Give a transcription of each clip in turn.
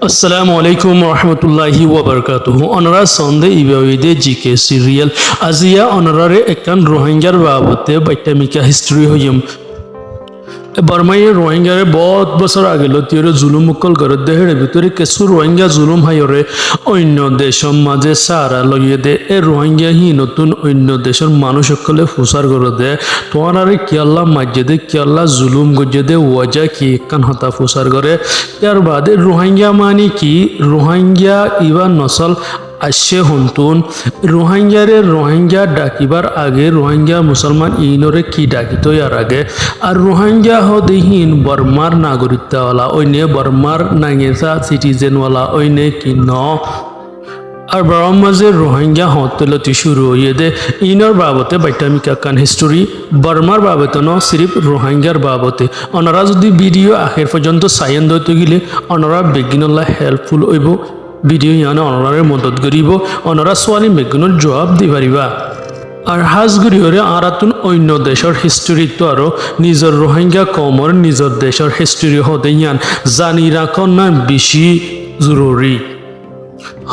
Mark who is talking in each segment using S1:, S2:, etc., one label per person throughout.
S1: Assalamu alaikum warahmatullahi wabarakatuh. Onara sonde ibawide GK serial Azia honorare ekan Rohingya babote baitamika history hoyum. বর্মায় রোহিঙ্গারে বহুত বছর আগে লতিয়রে জুলুম মুকল করে দেহের ভিতরে কিছু রোহিঙ্গা জুলুম হাইরে অন্য দেশের মাঝে সারা লইয়ে দে এ রোহিঙ্গা হি নতুন অন্য দেশের মানুষ সকলে ফুসার করে দে তোমার আর কি আল্লাহ মাঝে দে কি আল্লাহ জুলুম গজে দে ওয়াজা কি কান হতা ফুসার করে তার বাদে রোহিঙ্গা মানে কি রোহিঙ্গা ইবা নসল আসছে হন্তুন রোহিঙ্গা ডাকিবার আগে রোহিঙ্গা মুসলমান ইনরে কি ডাকিত ইয়ার আগে আর রোহিঙ্গা হদিহীন বর্মার নাগরিকতাওয়ালা ওইনে বর্মার নাঙেসা সিটিজেনওয়ালা ওইনে কি ন আর বরং মাঝে রোহিঙ্গা হতলতি শুরু হয়ে দে ইনর বাবতে বাইটামিকা কান হিস্টোরি বর্মার বাবতে ন সিরিফ রোহিঙ্গার বাবতে ওনারা যদি ভিডিও আখের পর্যন্ত সাইন দইতে গেলে ওনারা বেগিনল্লা হেল্পফুল হইব ভিডিও ইয়ানে অনরারে মদত করিব অনরা সোয়ালি মেগুনের জবাব দি পারিবা আর হাজগুড়িওরে আরাতুন অন্য দেশের হিস্টোরি তো আরো নিজের রোহিঙ্গা কমর নিজের দেশের হিস্টোরি হতে ইয়ান জানি রাখন না বেশি জরুরি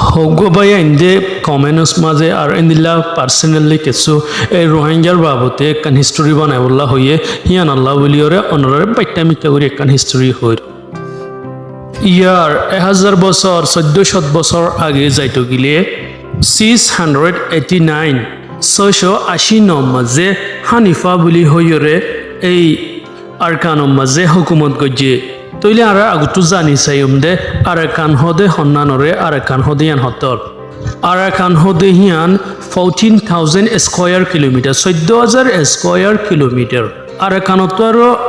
S1: হোক ভাই ইন্দে কমেন্টস মাঝে আর ইন্দিল্লা পার্সোনালি কিছু এই রোহিঙ্গার বাবতে একখান হিস্টোরি বানাই বললা হইয়ে হিয়ান আল্লাহ বলিওরে অনরারে বাইটামিকা করে একখান হিস্টোরি হই ইয়ার 1000 বছর 1400 বছর আগে যাইতো গিলে 689 680 মাঝে হানিফা বলি হইরে এই আরকানের মাঝে হুকুমত গজে তইলে আর আগতো জানি চাইম দে আরকান হদে হন্নানরে আরকান হদে ইয়ান হতর আরকান হদে হিয়ান 14000 স্কয়ার কিলোমিটার 14000 স্কয়ার কিলোমিটার আরকানত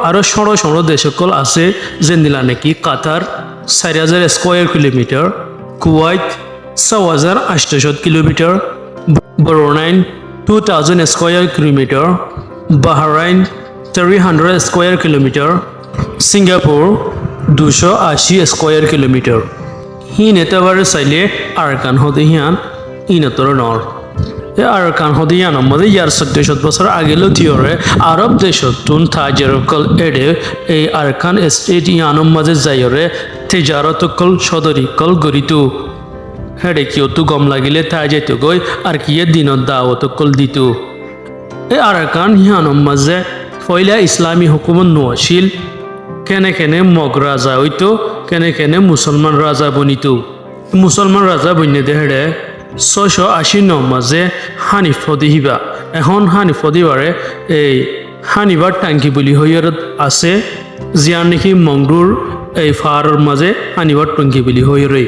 S1: আরো সড়ো সড়ো দেশকল আছে যেদিলা নাকি Qatar 4000 square kilometre Kuwait 6800 kilometre Brunei 2000 square kilometre Bahrain 300 square kilometre Singapore 280 square kilometre হিন এতবারে চাইলে আরকান হদে হিয়ান ইনতর নর আরকান হদে ইয়ান মধ্যে ইয়ার 1400 বছর আগে লতিয়রে আরব দেশতুন তাজরকল এডে এই আরকান স্টেট ইয়ান মাঝে যাইরে তেজারতকল সদরিকল গরিতু হেডে কিয়তু গম লাগিলে তা যাইতো গই আর কিয়ে দিনত দাওয়াতকল দিতু এই আরকান ইয়ান মাঝে ফয়লা ইসলামী হুকুমত নওয়াশিল কেনে কেনে মগ রাজা হইতো কেনে কেনে মুসলমান রাজা বনিতু মুসলমান রাজা বন্যে দেহেডে 680 মাঝে হানিফ দিহিবা এখন হানিফ দিবারে এই হানিবার টাঙ্কি বলি হইয়ার আছে জিয়ার নাকি মংডুর এই ফার মাঝে হানিবার টঙ্কি বলি হইরে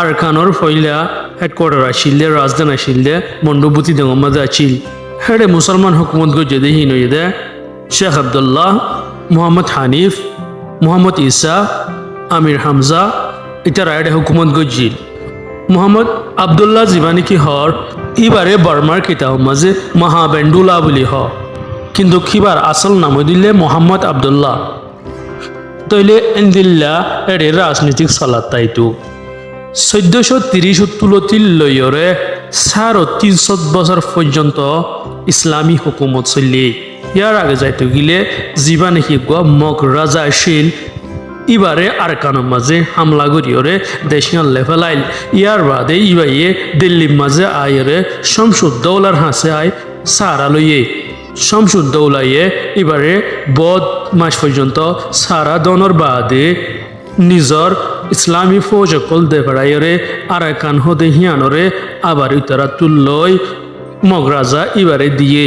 S1: আরকানর ফয়লা হেডকোয়ার্টার আসিল দে রাজধান আসিল দে মন্ডবতী দেওয়ার মাঝে আছিল হেডে মুসলমান হুকুমত গজে দে হিন হয়ে দে শেখ আবদুল্লাহ মোহাম্মদ হানিফ মোহাম্মদ ইসা আমির হামজা এটা রায়ডে হুকুমত গজিল মোহাম্মদ আবদুল্লাহ জীবানী কি হর ইবারে বর্মার কিতাব মাঝে মহাবেন্ডুলা বলি হ কিন্তু কিবার আসল নাম দিলে মোহাম্মদ আবদুল্লাহ তইলে এন্দিল্লা এর রাজনৈতিক সালাত তাইতু 1430 তুলতিল লইরে 350 বছর পর্যন্ত ইসলামী হুকুমত চলি ইয়ার আগে যাইতে গিলে জীবানী কি মগ রাজা শিল ইবারে আরকানের মাঝে হামলা করিয়রে দেশিয়ান লেফেলাইল ইয়ার বাদে ইবাইয়ে দিল্লির মাঝে আয়রে শামসুদ্দৌলার হাসে আয় সারা লইয়ে শামসুদ্দৌলাইয়ে ইবারে বদ মাস পর্যন্ত সারা দনর বাদে নিজর ইসলামী ফৌজকল দেফাড়াইরে আরকান হদে হিয়ানরে আবার ইতারা তুল্লই মগরাজা ইবারে দিয়ে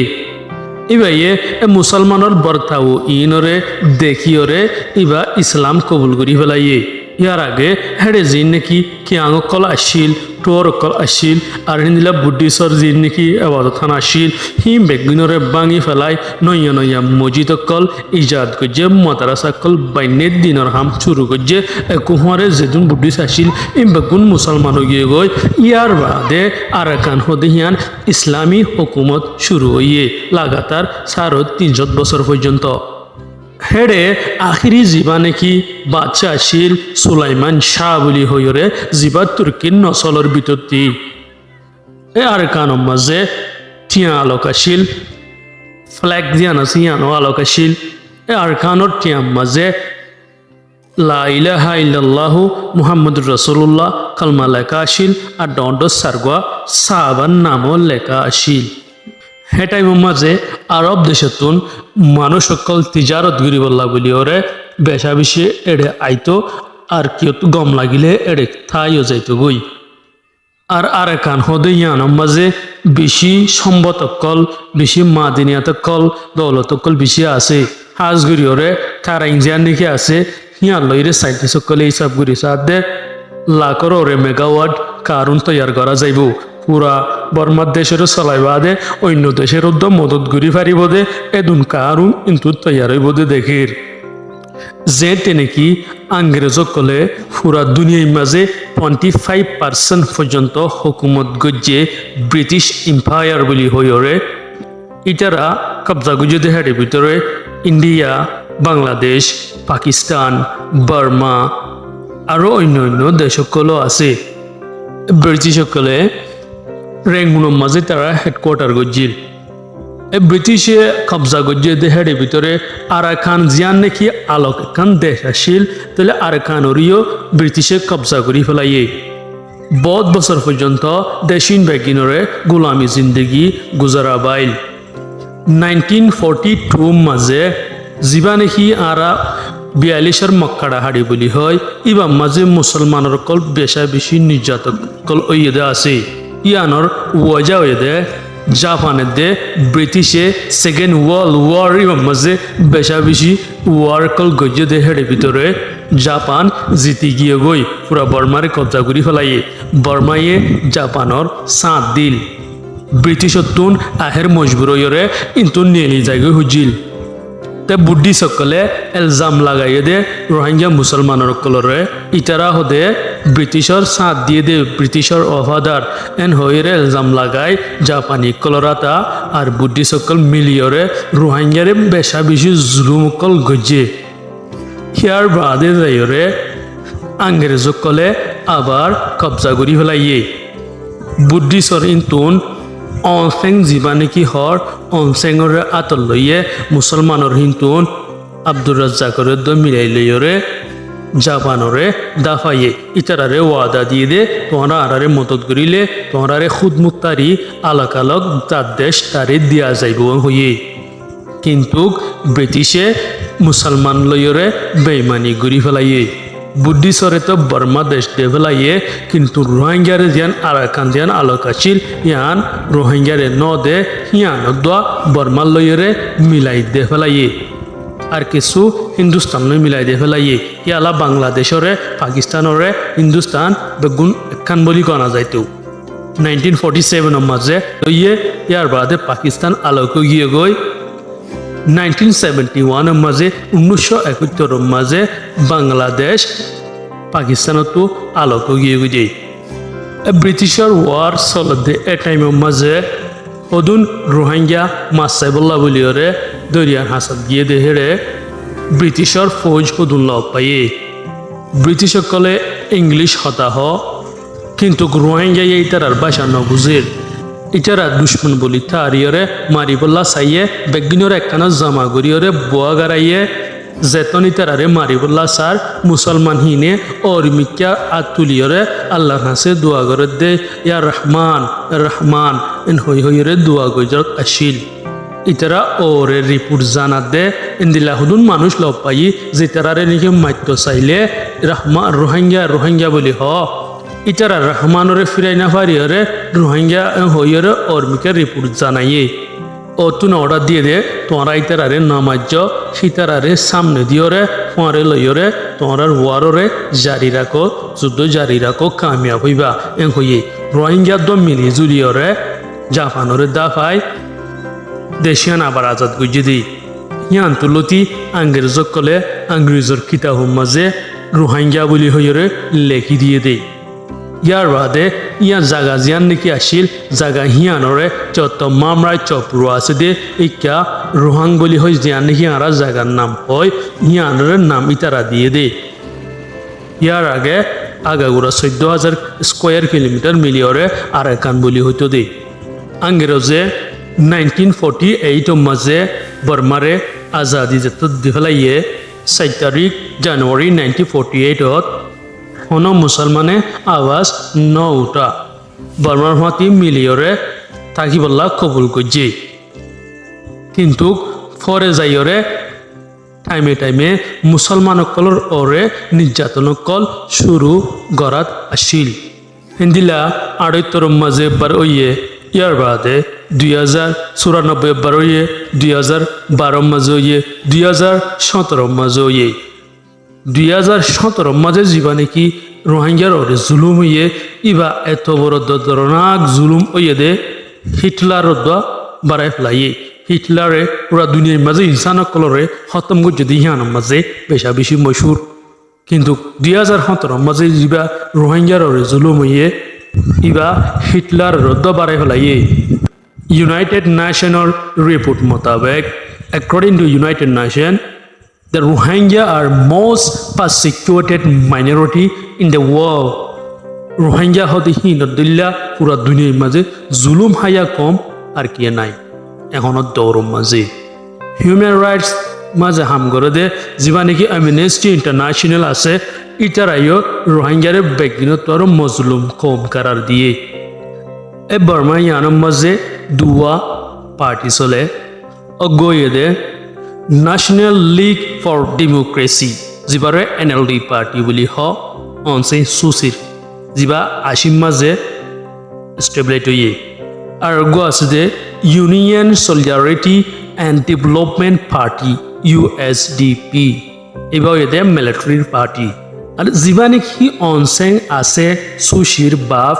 S1: ইবাইয়ে মুসলমানের বর্তাও ইনরে দেখিয়রে ইবা ইসলাম কবুল করি ফেলাইয়ে ইয়ার আগে হেডে জিন নাকি কিয়াঙ্গকল আসিল টোরকল আসিল আর হিন্দিলা বুদ্ধিসর জিন নাকি আবাদখান আসিল হিম বেগুনরে বাঙি ফেলাই নইয়া নইয়া মসজিদকল ইজাদ গজে মাদ্রাসাকল বাইনের দিনের হাম শুরু গজে কুহারে যেদিন বুদ্ধিস আসিল ইম বেগুন মুসলমান গিয়ে গই ইয়ার বাদে আরাকান হদিয়ান ইসলামী হুকুমত শুরু হইয়ে লাগাতার 350 বছর পর্যন্ত হেডে আখিরি জিবা নাকি বাচ্চা আসিল সুলাইমান শাহ বলি হইরে জিবা তুর্কির নসলর বিতর্তি এ আরকানের মাঝে টিয়া আলোক আসিল ফ্ল্যাগ দিয়ান আছে ইয়ানো আলোক আসিল এ আরকানর টিয়ার মাঝে লা ইলাহা ইল্লাল্লাহু মুহাম্মাদুর রাসূলুল্লাহ কালমা লেখা আছিল আর দণ্ড সারগোৱা সাহাবাৰ নামো লেখা আছিল। সেই টাইমৰ মাজে আৰব দেশতোন মানুহসকল তিজাৰত ঘূৰিবলা বুলি ওৰে বেচা বেছি এড়ে আইতো আর কিয়ত গম লাগিলে এড়ে ঠাইও যাইতো গই। আর আরেকান হদে ইয়ানোর মাঝে বেশি সম্পদকল বেশি মাদিনিয়াতকল দৌলতকল বেশি আছে হাজগুড়ি ওরে তারা ইঞ্জিয়ার নাকি আছে হিয়ার লইরে সাইন্টিস্টসকলে হিসাব করি সাথে লাখর ওরে মেগাওয়াট কারণ তৈয়ার করা যাইব পুরা বর্মার দেশের চলাইবা দে অন্য দেশের উদ্যম মদত ঘুরি ফারিব দে এদুন কারণ কিন্তু তৈয়ার হইব দে দেখির যে তেনেকি আংরেজসকলে পুরা দুনিয়ার মাঝে 25% পর্যন্ত হুকুমত গজ্জে ব্রিটিশ এম্পায়ার বলি হইরে ইটারা কবজা গুজে দেহের ভিতরে ইন্ডিয়া বাংলাদেশ পাকিস্তান বার্মা আরও অন্য অন্য দেশসকলও আছে। ব্রিটিশসকলে রেঙ্গুনোর মাঝে তারা হেডকোয়ার্টার গজ্জির ব্রিটিশে কবজা গজ্জে দেহের ভিতরে আরাকান জিয়ান নাকি আলোক এখান দেশ আসিল তাহলে আরাকানরিও ব্রিটিশে কবজা করি ফেলাইয়ে বহুত বছর পর্যন্ত দেশিন বেগিনরে গোলামী জিন্দগি গুজারা বাইল। 1942 মাঝে যিবা নাকি আরা 42 মক্কাড়া হাড়ি বলি হয় ইবা মাঝে মুসলমানের কল বেশা বেশি নির্যাতক কল ওইদে আছে ইয়ানোর ওয়াজা ওইদে জাপানের দে ব্রিটিশে সেকেন্ড ওয়ার্ল্ড ওয়ার ইবা মাঝে বেশা বেশি ওয়ার কল গজ্জে দেহের ভিতরে জাপান জিতি গিয়ে গই পুরা বর্মারে কবজা করি ফেলাইয়ে বর্মাইয়ে জাপানর সাঁত দিল ব্রিটিশতুন আহের মজবুর হইরে কিন্তু নেলি জায়গায় হুজিল তে বুদ্ধি সকলে এলজাম লাগাইয়ে দে রোহিঙ্গা মুসলমানের কলরে ইতারা হদে ব্রিটিশর সাথ দিয়ে দে ব্রিটিশর অফাদার এন হইরে এলজাম লাগাই জাপানি কলরাতা আর বুদ্ধি সকল মিলিয়রে রোহিঙ্গারে বেশা বেশি জুলুমকল গজ্জে হিয়ার বাদে যাইরে আংরেজ সকলে আবার কবজা করি ফেলাইয়ে বুদ্ধিসর ইন্তুন অনসেং যিবা নাকি হর অনসেঙরে আতল লইয়ে মুসলমানৰ হিন্তুন আব্দুর রাজ্জাকরে দ মিলাই লইরে জাপানরে দাফাইয়ে ইতারারে ওয়াদা দিয়ে দে তোমরা আরারে মদত করিলে তোমরারে খুদমুক্তারি আলাক আলাক তার দেশ তারে দিয়া যাইব হইয়ে কিন্তু ব্রিটিশে মুসলমান লইরে বেইমানি ঘুরি ফেলাইয়ে বুদ্ধিসরে তো বর্মা দেশ দে ফেলাইয়ে কিন্তু রোহিঙ্গারে যেন আরাকান যেন আলোক আছিল ইয়ান রোহিঙ্গারে ন দে ইয়ান দোয়া বর্মার লইরে মিলাই দে ফেলাইয়ে আর কিছু হিন্দুস্তান মিলাই দে ফেলাইয়ে ইয়ালা বাংলাদেশরে পাকিস্তানরে হিন্দুস্তান বেগুন একখান বলি কনা যাইতো 1947 মাঝে লইয়ে ইয়ার বাদে পাকিস্তান আলোক গিয়ে গই 1971 মাঝে 1971 মাঝে বাংলাদেশ পাকিস্তানতো আলোক গিয়ে গিয়ে ব্রিটিশর ওয়ার চলতে এ টাইমের মাঝে অদুন রোহিঙ্গা মাসাইবুল্লাহ বলিওরে দরিয়ান হাসাদ গিয়ে দেহেরে ব্রিটিশর ফৌজ অদুন লগ পাইয়ে ব্রিটিশ সকলে ইংলিশ হতাহ কিন্তু রোহিঙ্গা এই তার ভাষা নবুঝের ইটারা দুশ্মন বলি তারিয়রে মারিবল্লা চাইয়ে বেগিনর একখানা জামা গরিয়রে বোয়া গারাইয়ে জেতনি তারারে মারিবল্লা সার মুসলমান হিনে অরিমিকা আতুলিয়রে আল্লাহ হাসে দোয়া করে দে ইয়া রহমান রহমান এন হই হইরে দোয়া গজরত আসিল ইতারা ওরে রিপোর্ট জানা দে ইন্দিলা হুদুন মানুষ লব পাই যে তারারে নিকে মাত্য চাইলে রহমান রোহিঙ্গা রোহিঙ্গা বলি হ ইতারা রহমানরে ফিরাই না পারিয়রে রোহিঙ্গা হইরে অর্মিকা রিপোর্ট জানাইয়ে ও তুন অর্ডার দিয়ে দে তোমরা ইতারারে নামাজ্য সীতারারে সামনে দিয়রে ফোঁয়ারে লইয়রে তোমরার ওয়াররে জারি রাখো যুদ্ধ জারি রাখো কামিয়াব হইবা এন হইয়ে রোহিঙ্গা দ মিলি জুলিয়রে জাপানরে দাফাই দেশিয়ান আবার আজাদ গুজি দি ইয়ান তুলতি আংরেজ কলে আংরেজর কিতাব মাঝে রোহিঙ্গা বলি হইরে লেখি দিয়ে দেয় ইয়ার বাদে ইয়া জাগা জিয়ান নাকি আসিল জাগা হিয়ানরে যত মামরায় চপরু আছে দে ইকা রোহাং বলি হয় জিয়ান নাকি আরা জাগার নাম হয় হিয়ানরের নাম ইতারা দিয়ে দে ইয়ার আগে আগাগোড়া 14,000 স্কোয়ার কিলোমিটার মিলিয়রে আরাকান বলি হইতো দে আংরেজে 1948 মাঝে বর্মারে আজাদি যেত দিফলাইয়ে 4 তাৰিখ জানুৱাৰী 1948 হন মুছলমানে আৱাজ ন উঠা বৰ্মাৰ মাটি মিলিয়ৰে থাকিবলা কবুল কৰিছে কিন্তু ফৰে যাইৰে টাইমে মুছলমানসকলৰ অৰে নিৰ্যাতনকল শুৰু গৰাত আছিল হিন্দিলা 78 মাজে বাৰ অয়ে ইয়াৰ বাদে 2094 বাৰ অয়ে 2012 মাজে অয়ে 2017 মাজে অয়ে 2017 মাঝে যা নাকি রোহিঙ্গার ওরে জুলুম হইয়ে ইবা এত বড় দরনাক জুলুম হইয়ে দে হিটলার বাড়াই ফেলাইয়ে হিটলারে পুরা দুনিয়ার মাঝে ইনসানকলরে খতম করে যদি হিয়ানোর মাঝে বেশা বেশি মশহুর কিন্তু 2017 মাঝে যা রোহিঙ্গার ওরে জুলুম হইয়ে ইবা হিটলার বাড়াই ফেলাইয়ে ইউনাইটেড নেশনের রিপোর্ট মোতাবেক according to United nation the Rohingya are most persecuted minority in the world. Rohingya হতে হিন্দুল্লাহ পুরা দুনিয়ার মাঝে জুলুম হায়া কম আর কি নাই এখনো দৌড় মাঝে হিউম্যান রাইটস মাঝে হাম করে দে যা নাকি অ্যামনেস্টি ইন্টারন্যাশনাল আছে ইটারাইও রোহিঙ্গারে ব্যক্তিগত আর মজলুম কম করার দিয়ে এ বর্মা ইয়ানোর মাঝে দুয়া পার্টি চলে অগয়ে the National League for Democracy যিবাৰে এনএলডি পাৰ্টি বুলি হ অনছে সুচিৰ যিবা আশিম মাঝে ষ্টেবলাইট হয়ে আর গো আছে যে Union Solidarity and Development Party USDP এবার এতে মিলিটারির পার্টি আর যিবা নাকি অনসেং আছে সুশির বাপ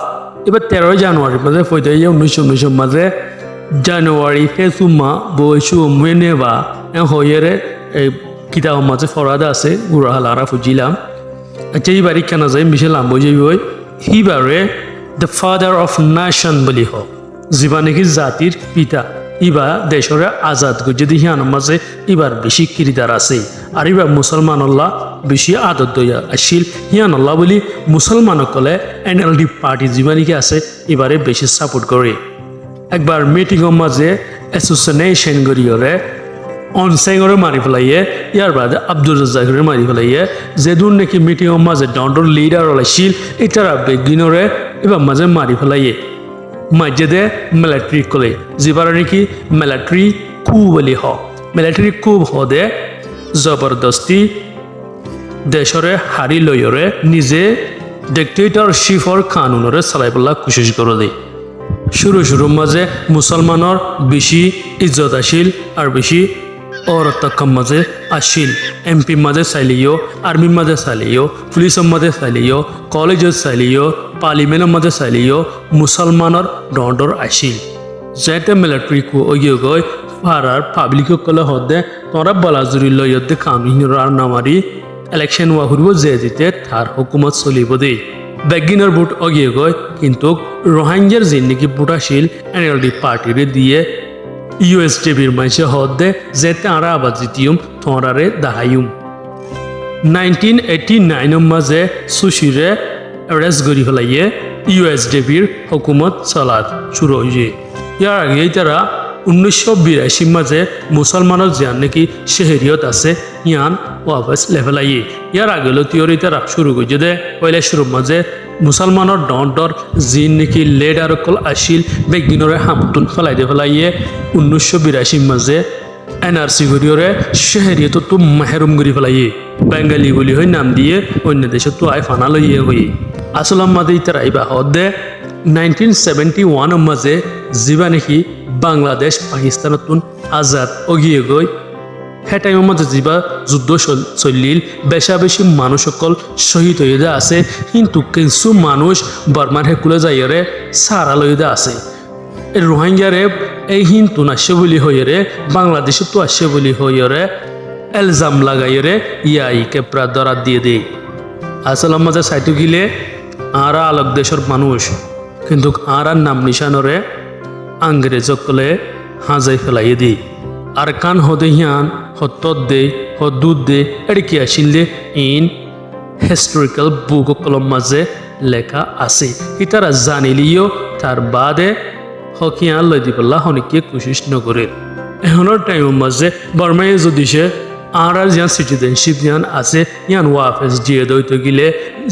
S1: এবার 13 জানুয়ারির মাঝে ফৈতে 1919 মাঝে জানুয়ারি ফেসুমা বৈশু মেনেবা হয়েরে কিতাব মাঝে ফরাদা আছে গুড়াহালারা ফুজিলাম আচ্ছা এইবারই কেন যায় মিশে লাম্বই যাই হিবারে দ্য ফাদার অফ নেশন বলি হোক যা নাকি জাতির পিতা ইবা দেশের আজাদ যদি হিয়ানোর মাঝে এবার বেশি কিরিদার আছে আর এবার মুসলমানল্লাহ বেশি আদত দইয়া আসিল হিয়ানল্লাহ বলি মুসলমানসকলে এনএলডি পার্টি যা নাকি আছে এবারে বেশি সাপোর্ট করে একবার মিটিংয়ের মাঝে অ্যাসোসিয়েশন করিয়রে অনসেঙরে মারি ফেলাইয়ে ইয়ার বাদে আব্দুল রাজ্জাকরে মারি ফেলাইয়ে যেদুন নাকি মিটিংয়ের মাঝে ডন্ডর লিডার ওলাইছিল এটারা বেগিনরে এবার মাঝে মারি ফেলাইয়ে মাঝে দে মিলিটারি কলে যেবার নাকি মিলিটারি কু বলি হ মিলিটারি কু হদে জবরদস্তি দেশরে হারি লইরে নিজে ডিক্টেটরশিপর কানুনরে চালাই পেলা কোশিশ করে দেয় শুরু মাঝে মুসলমানের বেশি ইজ্জত আসিল আর বেশি औरतकम मजे आशिल एमपी मजे चाइलियो आर्मी मजे चाइलियो पुलिस मजे चाइलियो कॉलेज चाइलियो पार्लिमेंट मजे चाइलियो मुसलमानर डर आशिल जेते मिलिटारी को ओगियो गय फारार पाब्लिक कले हदे तोरा बलाजुरी लयदे कानुनर नामारी इलेक्शन वाहुरबो जे दिते थार हुकुमत चलिब दे बेगिनर भोट ओगियो गय किन्तु रोहिंग्यार जिन्नकी भोट आशिल एनएलडी पार्टी দিয়ে ইউএসডিপির মাঝে হদে যেতে আরা আবাদ জিতিউম তোরারে দাহাইউম 1989 মাঝে সুশিরে অ্যারেস্ট করি ফেলাইয়ে ইউএসডিপির হুকুমত চলাত শুরু হয়ে ইয়ার আগে তারা 1982 মাঝে মুসলমানের যান নাকি শহরিয়ত আছে ইয়ান ওয়াপস লেভেলাইয়ে ইয়ার আগে তিওরি তারা শুরু করছে দে পয়লা শুরু মাঝে মুসলমানের ডর জিন নাকি লেডার কল আসিল বেগিনরে হামতুন ফেলাই দে ফেলাইয়ে 1982 মাঝে এনআরসি গরিয়রে শহরিয়ত তো মাহরুম করি ফেলাইয়ে বেঙ্গালি বলি হয়ে নাম দিয়ে অন্য দেশে তো আয় ফানা লইয়ে হয়ে আসলাম মাঝে তারা ইবা হদে 1971 মাঝে যা নাকি বাংলাদেশ পাকিস্তানতুন আজাদ অগিয়ে গই হে টাইমের মাঝে যা যুদ্ধ চলিল বেশা বেশি মানুষ সকল শহীদ হয়ে যা আছে কিন্তু কিছু মানুষ বর্মার হেকুলে যাইরে সারা লইদা আছে রোহিঙ্গারে এই হিন্দু আসে বলি হইরে বাংলাদেশে তো আসে বলি হইরে এলজাম লাগাইরে ইয়াইকে প্রা দরাত দিয়ে দেয় আসলে মাঝে সাইটু গিলে আরা আলোক দেশের মানুষ কিন্তু আর নাম নিশানরে আংরেজকলে হাজাই ফেলাই দি আর কান হদে হিয়ান হতত দে হদুদ দে এটি কি আসিল ইন হিস্টোরিক্যাল বুক কলম মাঝে লেখা আছে ইতারা জানিলিও তার বাদে হকিয়ান লই দিবল্লা হনিকে কোশিশ নকরে এখনের টাইমের মাঝে বর্মায় যদি সে আর যেন সিটিজেনশিপ যেন আছে ইয়ান ওয়াফেস দিয়ে দইতে গিলে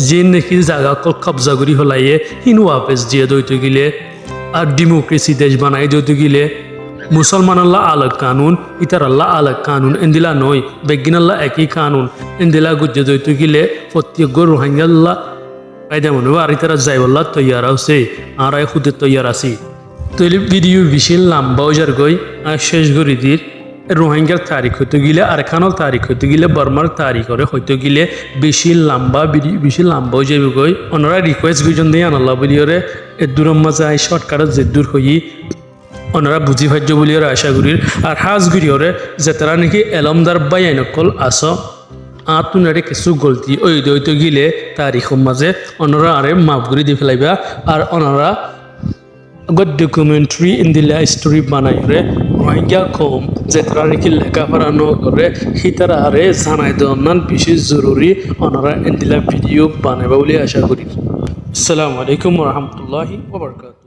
S1: যে নাকি জায়গা কল কবজা করি হলাইয়ে হিন ওয়াফেস দিয়ে দইতে গিলে আর ডেমোক্রেসি দেশ বানাই দইতে গিলে মুসলমান আল্লাহ আলাগ কানুন ইতার আল্লাহ আলাগ কানুন এন্দিলা নয় বেগিন আল্লাহ একই কানুন এন্দিলা গুজ্জে দইতে গিলে প্রত্যেক রোহিঙ্গা আল্লাহ কায়দা মনে আর ইতারা যাইবল্লাহ তৈয়ার আছে আর খুদে তৈয়ার আছি তৈলি ভিডিও বেশি লম্বা যার গই আর শেষ করি দির রোহিঙ্গার তারিখ হইতে গেলে আরখানোর তারিখ হইতে গেলে বর্মার তারিখ করে হইতে গেলে বেশি লম্বা যাইব গই ওনারা রিকোয়েস্ট গুজন দিয়ে আনাল্লাহ বলিওরে এ দূরের মাঝে আই শর্টকাটত যে দূর হই ওনারা বুঝি ভাজ্য বলিওরে আশা করির আর হাজ গুড়িওরে যে তারা নাকি এলমদার বাই আইনকল আস আতুনারে কিছু গলতি ওই দইতে গিলে তারিখের মাঝে ওনারা আরে মাফ করে দিয়ে ফেলাইবা আর ওনারা ডকুমেন্টারি ইন্দিলা স্টোরি বানাই রে রোহিঙ্গা কম যে তারা নাকি লেখাপড়া ন করে সিতারা আরে জানাই দেওয়ার বেশি জরুরি ওনারা ইন্দিলা ভিডিও বানাইবা বলে আশা করি। আসসালামু আলাইকুম ওয়া রাহমাতুল্লাহি ওয়া বারাকাতুহু।